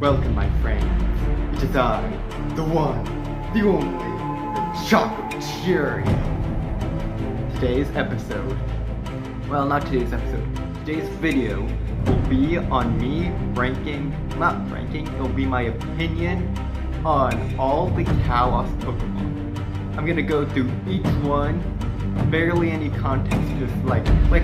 Welcome, my friends. It is I, the one, the only, the Chocolate Cheerio. Today's episode, well, not today's episode, today's video will be on me it'll be my opinion on all the Kalos Pokémon. I'm gonna go through each one, barely any context, just like click,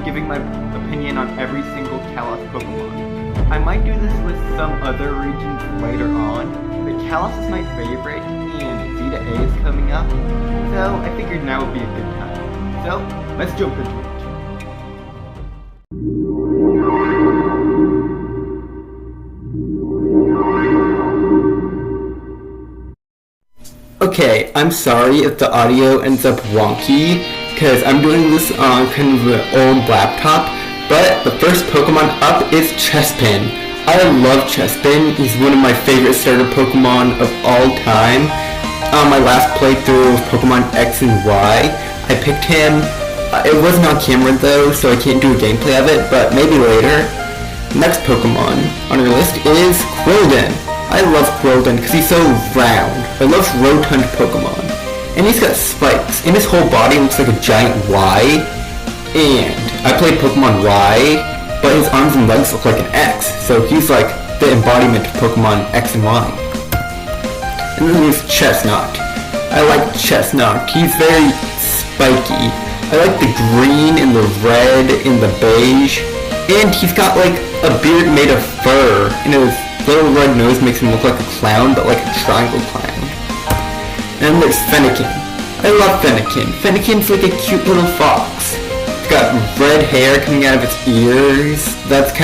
giving my opinion on every single Kalos Pokémon. I might do this with some other regions later on, but Kalos is my favorite, and Z to A is coming up, so I figured now would be a good time. So, let's jump into it. Okay, I'm sorry if the audio ends up wonky, because I'm doing this on kind of an old laptop, but the first Pokemon up is Chespin. I love Chespin. He's one of my favorite starter Pokemon of all time. On my last playthrough of Pokemon X and Y, I picked him. It wasn't on camera though, so I can't do a gameplay of it, but maybe later. Next Pokemon on your list is Quilden. I love Quilden because he's so round. I love rotund Pokemon. And he's got spikes, and his whole body looks like a giant Y. And I played Pokemon Y, but his arms and legs look like an X, so he's like the embodiment of Pokemon X and Y. And then there's Chestnut. I like Chestnut. He's very spiky. I like the green and the red and the beige. And he's got like a beard made of fur, and his little red nose makes him look like a clown, but like a triangle clown. And then there's Fennekin. I love Fennekin. Fennekin's like a cute little fox. It's got red hair coming out of its ears. That's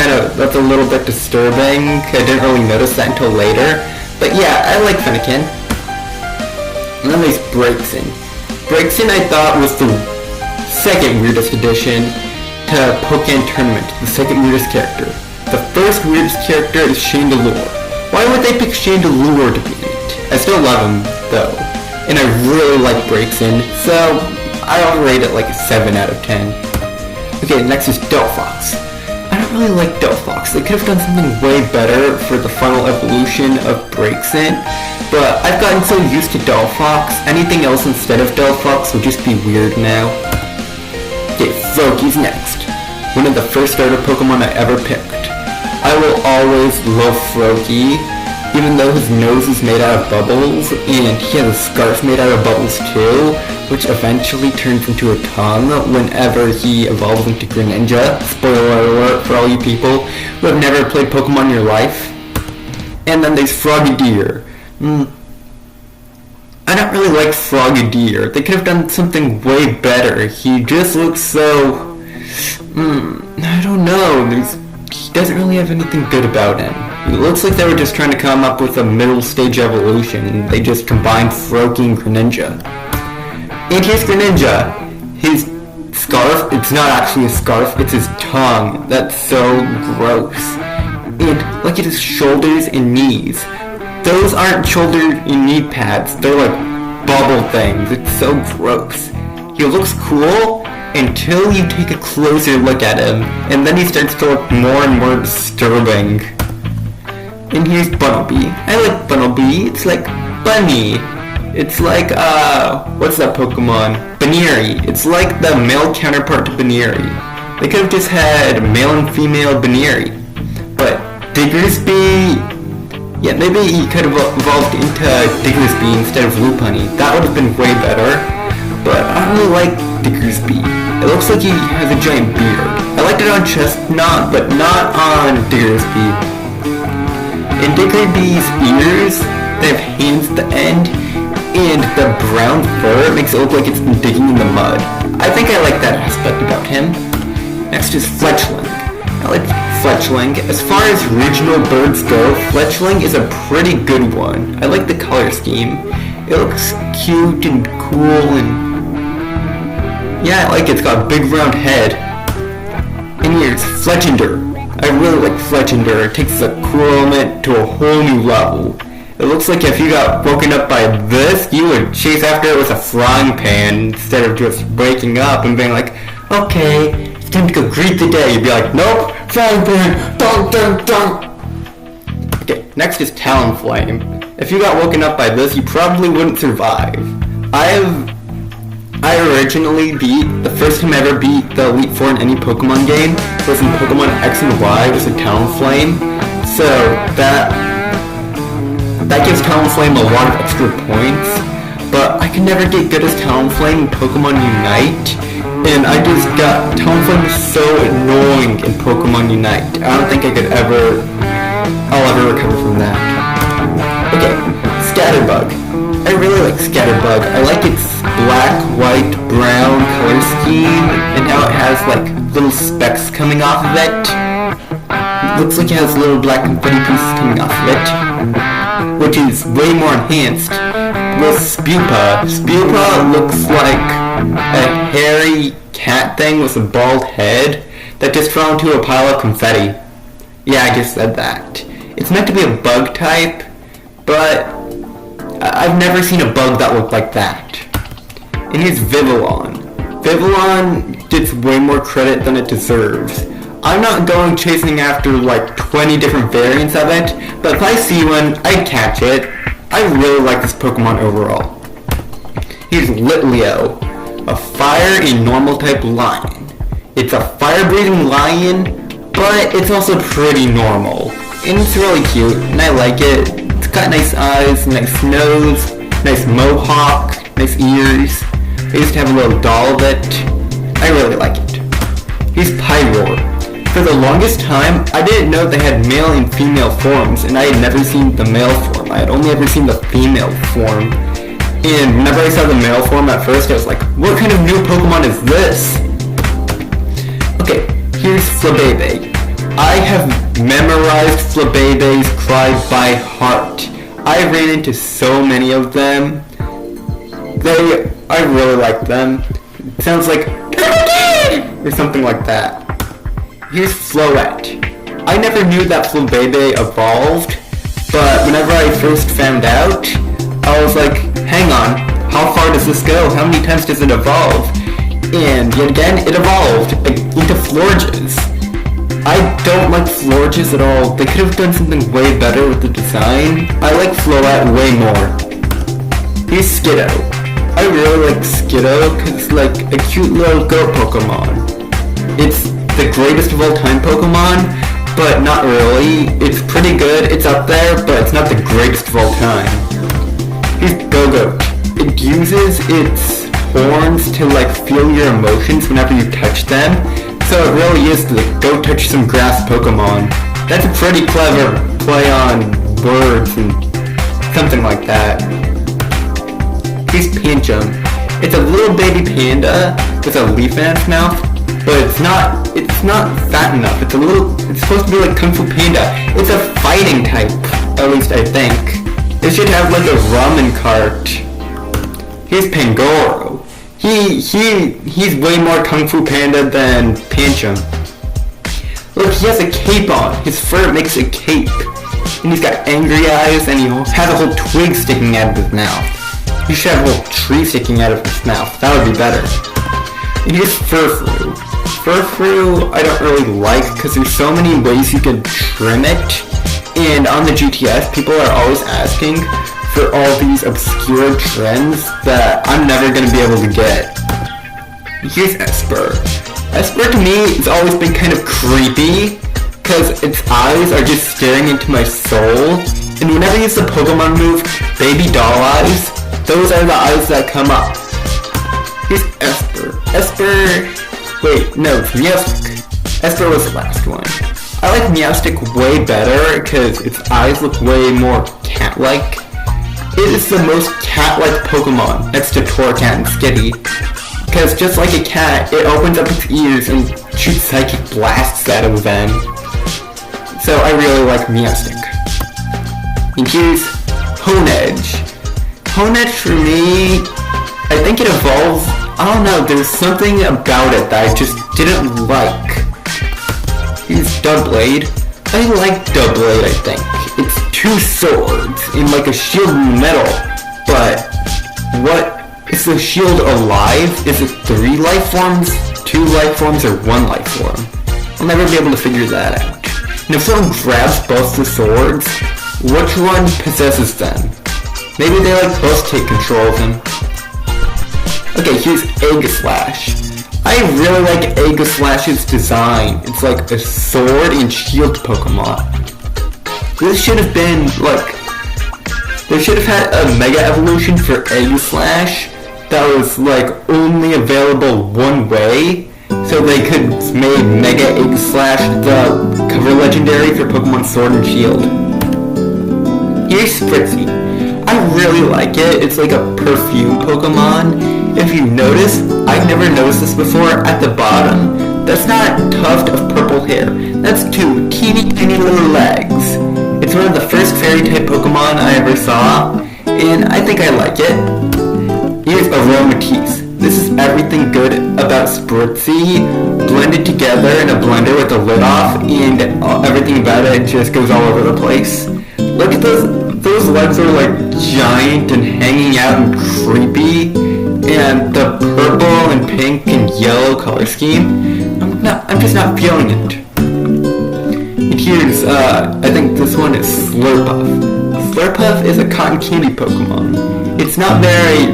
a little bit disturbing. I didn't really notice that until later. But yeah, I like Fennekin. And then there's Braixen. Braixen I thought was the second weirdest addition to Pokémon Tournament. The second weirdest character. The first weirdest character is Chandelure. Why would they pick Chandelure to be in it? I still love him, though. And I really like Braixen, so I'll rate it like a 7 out of 10. Okay, next is Delphox. I don't really like Delphox. They could have done something way better for the final evolution of Braixen, but I've gotten so used to Delphox, anything else instead of Delphox would just be weird now. Okay, Froakie's next. One of the first starter Pokemon I ever picked. I will always love Froakie, even though his nose is made out of bubbles, and he has a scarf made out of bubbles too, which eventually turns into a tongue whenever he evolves into Greninja. Spoiler alert for all you people who have never played Pokemon in your life. And then there's Frogadier. I don't really like Frogadier. They could have done something way better. He just looks so... I don't know. He doesn't really have anything good about him. It looks like they were just trying to come up with a middle stage evolution. They just combined Froakie and Greninja. And here's Greninja. His scarf, it's not actually a scarf, it's his tongue. That's so gross. And look at his shoulders and knees. Those aren't shoulder and knee pads. They're like bubble things. It's so gross. He looks cool until you take a closer look at him, and then he starts to look more and more disturbing. And here's Bunnelby. I like Bunnelby. It's like bunny. It's like, what's that Pokemon? Baneri. It's like the male counterpart to Baneri. They could have just had male and female Baneri. But Diggersby, yeah, maybe he could have evolved into Diggersby instead of Lopunny. That would have been way better. But I don't really like Diggersby. It looks like he has a giant beard. I liked it on Chestnut, but not on Diggersby. In Diggerby's ears, they have hands at the end, and the brown fur makes it look like it's been digging in the mud. I think I like that aspect about him. Next is Fletchling. I like Fletchling. As far as regional birds go, Fletchling is a pretty good one. I like the color scheme. It looks cute and cool and... yeah, I like it. It's got a big round head. And here's Fletchinder. I really like Fletchinder. It takes the cool element to a whole new level. It looks like if you got woken up by this, you would chase after it with a frying pan instead of just waking up and being like, okay, it's time to go greet the day. You'd be like, nope, Frying pan! Dunk, dunk, dunk! Okay, next is Talonflame. If you got woken up by this, you probably wouldn't survive. I originally beat, the first time I ever beat the Elite Four in any Pokemon game was in Pokemon X and Y, was a Talonflame. So that gives Talonflame a lot of extra points. But I could never get good as Talonflame in Pokemon Unite. And I just got, Talonflame is so annoying in Pokemon Unite. I don't think I'll ever recover from that. Okay, Scatterbug. I really like Scatterbug. I like its black, white, brown color scheme, and how it has like little specks coming off of it. It looks like it has little black confetti pieces coming off of it, which is way more enhanced. With Spupa. Spupa looks like a hairy cat thing with a bald head that just fell into a pile of confetti. Yeah, I just said that. It's meant to be a bug type, but I've never seen a bug that looked like that. And here's Vivillon. Vivillon gets way more credit than it deserves. I'm not going chasing after like 20 different variants of it, but if I see one, I'd catch it. I really like this Pokemon overall. Here's Litleo, a fire and normal type lion. It's a fire-breathing lion, but it's also pretty normal. And it's really cute, and I like it. It's got nice eyes, nice nose, nice mohawk, nice ears. I used to have a little doll of it. I really like it. Here's Pyroar. For the longest time, I didn't know they had male and female forms, and I had never seen the male form. I had only ever seen the female form. And whenever I saw the male form at first, I was like, what kind of new Pokemon is this? Okay, here's Flabebe. I have memorized Flabebe's cry by heart. I ran into so many of them. I really like them. It sounds like or something like that. Here's Floette. I never knew that Flabebe evolved, but whenever I first found out, I was like, hang on, how far does this go? How many times does it evolve? And yet again, it evolved into Florges. I don't like Florges at all. They could have done something way better with the design. I like Floette way more. Here's Skiddo. I really like Skiddo because it's like a cute little goat Pokemon. It's the greatest of all time Pokemon, but not really. It's pretty good, it's up there, but it's not the greatest of all time. Here's Gogoat. It uses its horns to like feel your emotions whenever you touch them, so it really is the go touch some grass Pokemon. That's a pretty clever play on words and something like that. Here's Pancham. It's a little baby panda with a leaf in its mouth, but it's not fat enough. It's supposed to be like Kung Fu Panda. It's a fighting type, at least I think. It should have like a ramen cart. Here's Pangoro. He's way more Kung Fu Panda than Pancham. Look, he has a cape on. His fur makes a cape. And he's got angry eyes, and he has a whole twig sticking out of his mouth. He should have a whole tree sticking out of his mouth. That would be better. And here's Furfrou. Furfrou I don't really like because there's so many ways you can trim it. And on the GTS, people are always asking for all these obscure trends that I'm never going to be able to get. Here's Esper. Esper to me has always been kind of creepy because its eyes are just staring into my soul. And whenever you use the Pokemon move, Baby Doll Eyes, those are the eyes that come up. Here's Esper. Wait, no, it's Meowstic. Esper was the last one. I like Meowstic way better because its eyes look way more cat-like. It is the most cat-like Pokemon next to Torracat and Skitty. Because just like a cat, it opens up its ears and shoots psychic blasts out of them. So I really like Meowstic. And here's Honedge. Honedge for me, I think it evolves. I don't know, there's something about it that I just didn't like. Here's Doublade. I like Doublade, I think. It's two swords in like a shield in the middle. But what is the shield alive? Is it 3 life forms, 2 life forms, or 1 life form? I'll never be able to figure that out. And if someone grabs both the swords, which one possesses them? Maybe they both take control of him. Okay, here's Aegislash. I really like Aegislash's design. It's like a sword and shield Pokemon. This should have been they should have had a Mega Evolution for Aegislash that was only available one way, so they could have made Mega Aegislash the cover legendary for Pokemon Sword and Shield. Here's Spritzy. I really like it. It's like a perfume Pokemon. If you notice, I've never noticed this before, at the bottom, that's not a tuft of purple hair. That's two teeny tiny little legs. It's one of the first fairy type Pokemon I ever saw, and I think I like it. Here's Aromatisse. This is everything good about Spritzy, blended together in a blender with the lid off, and everything about it just goes all over the place. Look at those legs are giant and hanging out and creepy. And the purple and pink and yellow color scheme, I'm just not feeling it. And here's, I think this one is Slurpuff. Slurpuff is a cotton candy Pokemon. It's not very,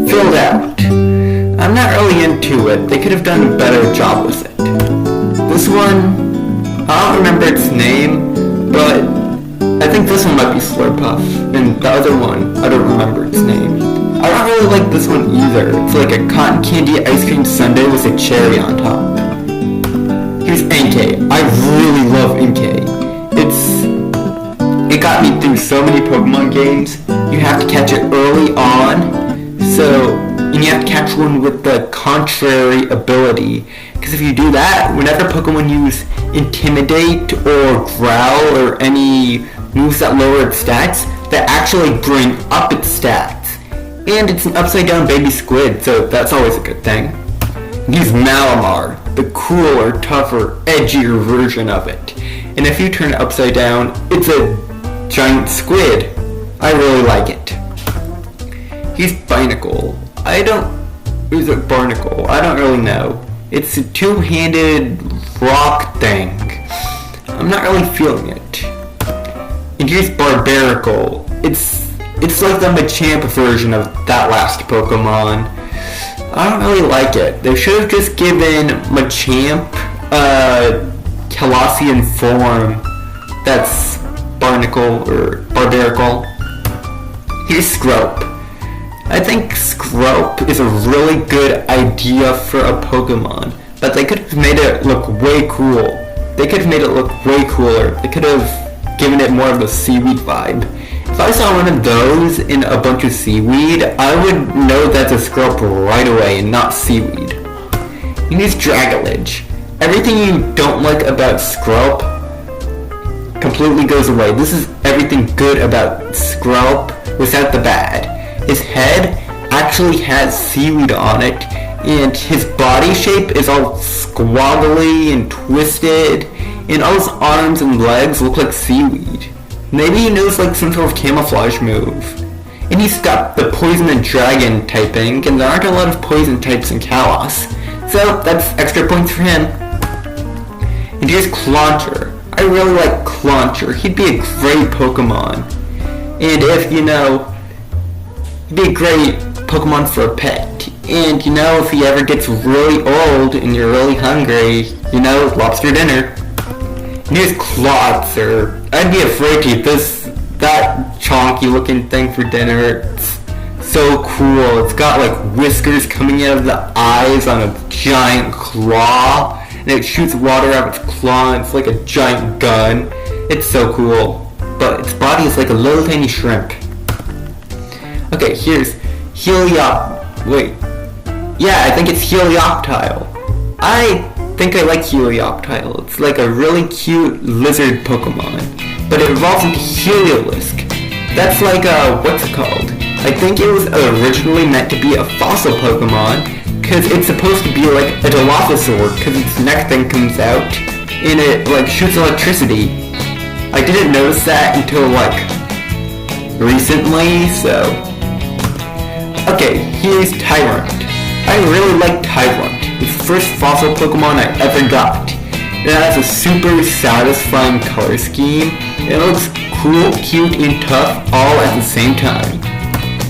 filled out. I'm not really into it. They could have done a better job with it. This one, I don't remember its name, but I think this one might be Slurpuff. And the other one, I don't remember its name. I don't really like this one either. It's like a cotton candy ice cream sundae with a cherry on top. Here's Inkay. I really love Inkay. It got me through so many Pokemon games. You have to catch it early on, and you have to catch one with the contrary ability. Because if you do that, whenever Pokemon use Intimidate or Growl or any moves that lower its stats, they actually bring up its stats. And it's an upside down baby squid, so that's always a good thing. Use Malamar, the cooler, tougher, edgier version of it. And if you turn it upside down, it's a giant squid. I really like it. Here's Barnacle. Is it Barnacle? I don't really know. It's a two-handed rock thing. I'm not really feeling it. And here's Barbaracle. It's like the Machamp version of that last Pokemon. I don't really like it. They should have just given Machamp Colossian form. That's Barnacle or Barbaracle. Here's Scrope. I think Scrope is a really good idea for a Pokemon, but they could have made it look way cool. They could have made it look way cooler. They could have given it more of the seaweed vibe. If I saw one of those in a bunch of seaweed, I would know that's a Scrope right away and not seaweed. You need Dragalge. Everything you don't like about Scrope completely goes away. This is everything good about Scrope without the bad. His head actually has seaweed on it, and his body shape is all squaggly and twisted, and all his arms and legs look like seaweed. Maybe he knows some sort of camouflage move. And he's got the poison and dragon typing, and there aren't a lot of poison types in Kalos, so that's extra points for him. And here's Clauncher. I really like Clauncher. He'd be a great Pokemon. And he'd be a great Pokemon for a pet. And if he ever gets really old and you're really hungry, lobster dinner. And here's Clawitzer. I'd be afraid to eat that chonky looking thing for dinner. It's so cool. It's got whiskers coming out of the eyes on a giant claw, and it shoots water out of its claw, and it's like a giant gun. It's so cool. But its body is like a little tiny shrimp. Okay, here's I think it's Helioptile. I think I like Helioptile. It's like a really cute lizard Pokemon, but it evolves into Heliolisk. That's what's it called? I think it was originally meant to be a fossil Pokemon, because it's supposed to be like a Dilophosaur, because its neck thing comes out, and it shoots electricity. I didn't notice that until recently, so... Okay, here's Tyrunt. I really like Tyrunt. It's the first fossil Pokemon I ever got. It has a super satisfying color scheme. It looks cool, cute, and tough all at the same time.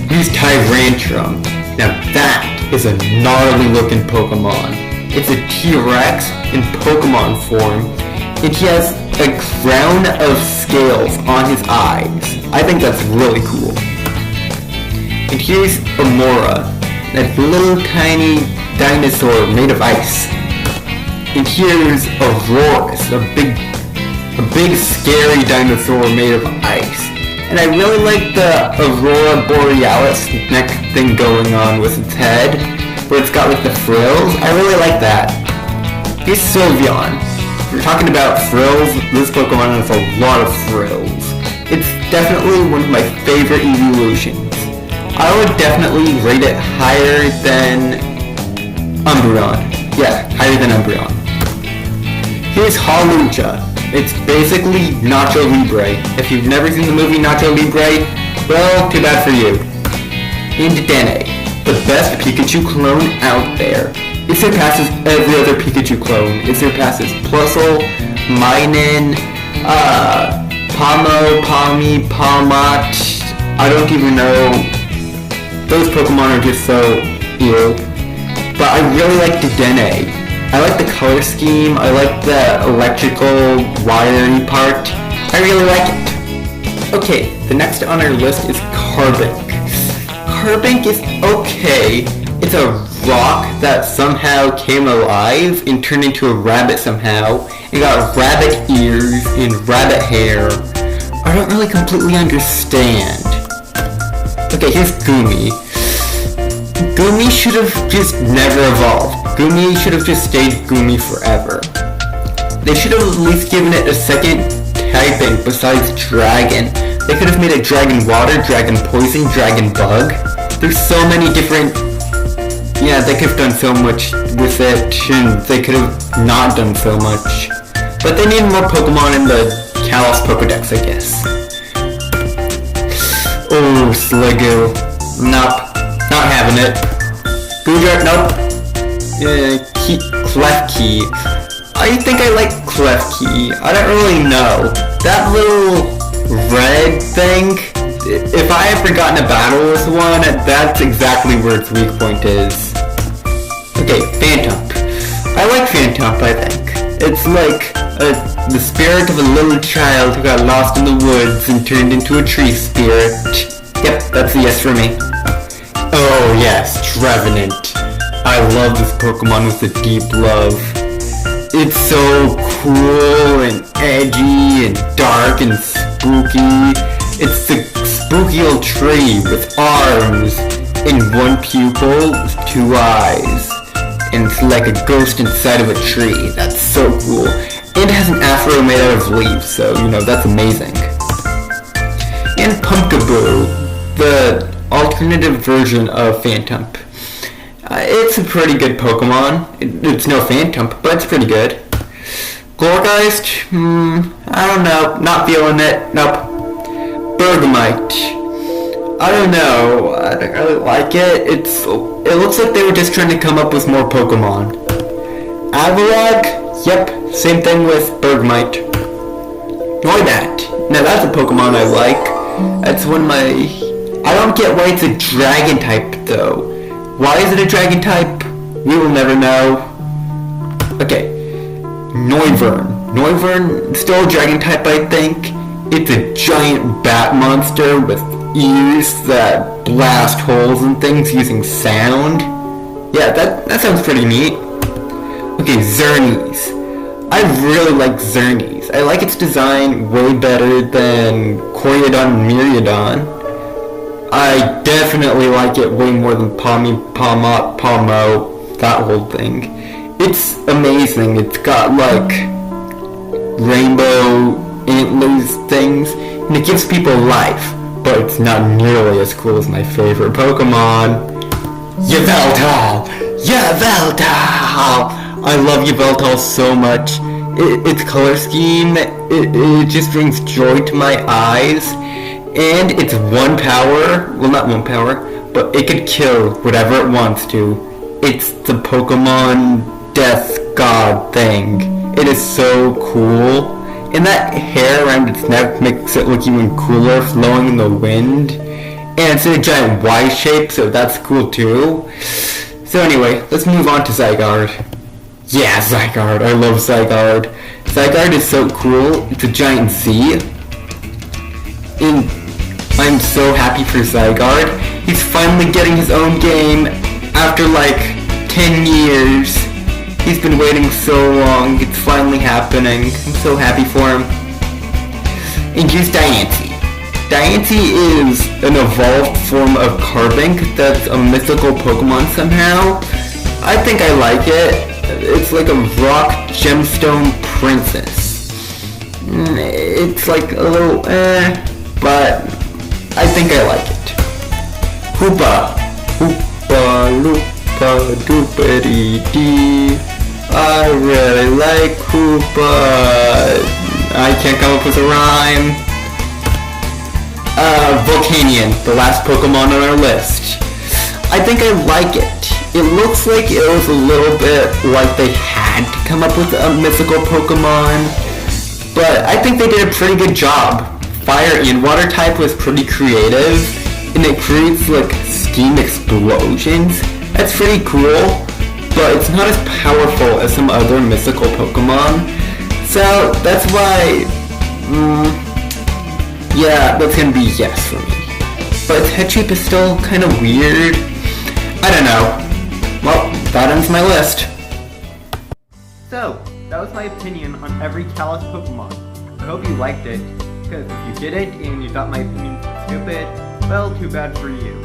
Here's Tyrantrum. Now that is a gnarly looking Pokemon. It's a T-Rex in Pokemon form, and he has a crown of scales on his eyes. I think that's really cool. And here's Amora, that little tiny dinosaur made of ice. And here's Aurorus, a big scary dinosaur made of ice. And I really like the Aurora Borealis neck thing going on with its head, where it's got like the frills. I really like that. Here's Sylveon. If you're talking about frills, this Pokemon has a lot of frills. It's definitely one of my favorite evolutions. I would definitely rate it higher than Umbreon. Yeah, higher than Umbreon. Here's Hawlucha. It's basically Nacho Libre. If you've never seen the movie Nacho Libre, well, too bad for you. And Dene, the best Pikachu clone out there. It surpasses every other Pikachu clone. It surpasses Plusle, Minun, Pamo, Palmy, Palmot. I don't even know. Those Pokemon are just so ew. But I really like Dene. I like the color scheme, I like the electrical wiry part. I really like it. Okay, the next on our list is Carbink. Carbink is okay. It's a rock that somehow came alive and turned into a rabbit somehow. It got rabbit ears and rabbit hair. I don't really completely understand. Okay, here's Goomy. Goomy should have just never evolved. Goomy should have just stayed Goomy forever. They should have at least given it a second typing besides Dragon. They could have made it Dragon Water, Dragon Poison, Dragon Bug. There's so many different... Yeah, they could have done so much with it, and they could have not done so much. But they need more Pokemon in the Kalos Pokédex, I guess. Oh, Sliggoo. Nope. Not having it. Boudreaux, nope. Klefki. I think I like Klefki. I don't really know. That little red thing, if I ever gotten a battle with one, that's exactly where its weak point is. Okay, Phantump. I like Phantump, I think. It's like the spirit of a little child who got lost in the woods and turned into a tree spirit. Yep, that's a yes for me. Oh yes, Trevenant. I love this Pokemon with a deep love. It's so cool and edgy and dark and spooky. It's the spooky old tree with arms and one pupil with two eyes. And it's like a ghost inside of a tree. That's so cool. And it has an afro made out of leaves, so, you know, that's amazing. And Pumpkaboo, the alternative version of Phantump. It's a pretty good Pokemon. It's no Phantump, but it's pretty good. Gourgeist? I don't know. Not feeling it. Nope. Bergmite. I don't know. I don't really like it. It looks like they were just trying to come up with more Pokemon. Avalugg? Yep. Same thing with Bergmite. Noibat. Now that's a Pokemon I like. That's one of my... I don't get why it's a dragon type though. Why is it a dragon type? We will never know. Okay. Noivern. Noivern, still a dragon type I think. It's a giant bat monster with ears that blast holes and things using sound. Yeah, that sounds pretty neat. Okay, Xerneas. I really like Xerneas. I like its design way better than Koryodon and Miriodon. I definitely like it way more than Palmy, Palmot, Palmo, that whole thing. It's amazing. It's got like rainbow antlers things, and it gives people life, but it's not nearly as cool as my favorite Pokemon, Yveltal! Yveltal! I love Yveltal so much. Its color scheme, it just brings joy to my eyes. And it's one power, well not one power, but it could kill whatever it wants to. It's the Pokemon Death God thing. It is so cool. And that hair around its neck makes it look even cooler, flowing in the wind. And it's in a giant Y shape, so that's cool too. So anyway, let's move on to Zygarde. Yeah, Zygarde. I love Zygarde. Zygarde is so cool. It's a giant Z. And I'm so happy for Zygarde. He's finally getting his own game after like 10 years. He's been waiting so long. It's finally happening. I'm so happy for him. And here's Diancie. Diancie is an evolved form of Carbink that's a mythical Pokemon somehow. I think I like it. It's like a rock gemstone princess. It's like a little but I think I like it. Hoopa. Hoopa loopa doopity-dee. I really like Hoopa. I can't come up with a rhyme. Volcanion, the last Pokemon on our list. I think I like it. It looks like it was a little bit like they had to come up with a mythical Pokemon, but I think they did a pretty good job. Fire and Water type was pretty creative, and it creates like steam explosions. That's pretty cool, but it's not as powerful as some other mythical Pokemon. So that's why, yeah, that's gonna be yes for me. But its head shape is still kind of weird. I don't know. Well, that ends my list. So, that was my opinion on every Kalos Pokemon. I hope you liked it, because if you didn't and you thought my opinion was stupid, well, too bad for you.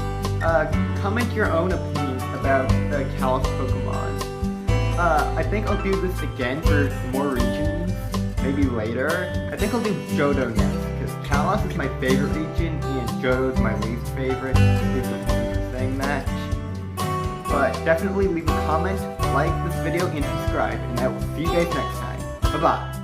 Comment your own opinions about the Kalos Pokemon. I think I'll do this again for some more regions, maybe later. I think I'll do Johto next, because Kalos is my favorite region and Johto is my least favorite. Please don't tell me for saying that. But definitely leave a comment, like this video, and subscribe, and I will see you guys next time. Bye-bye.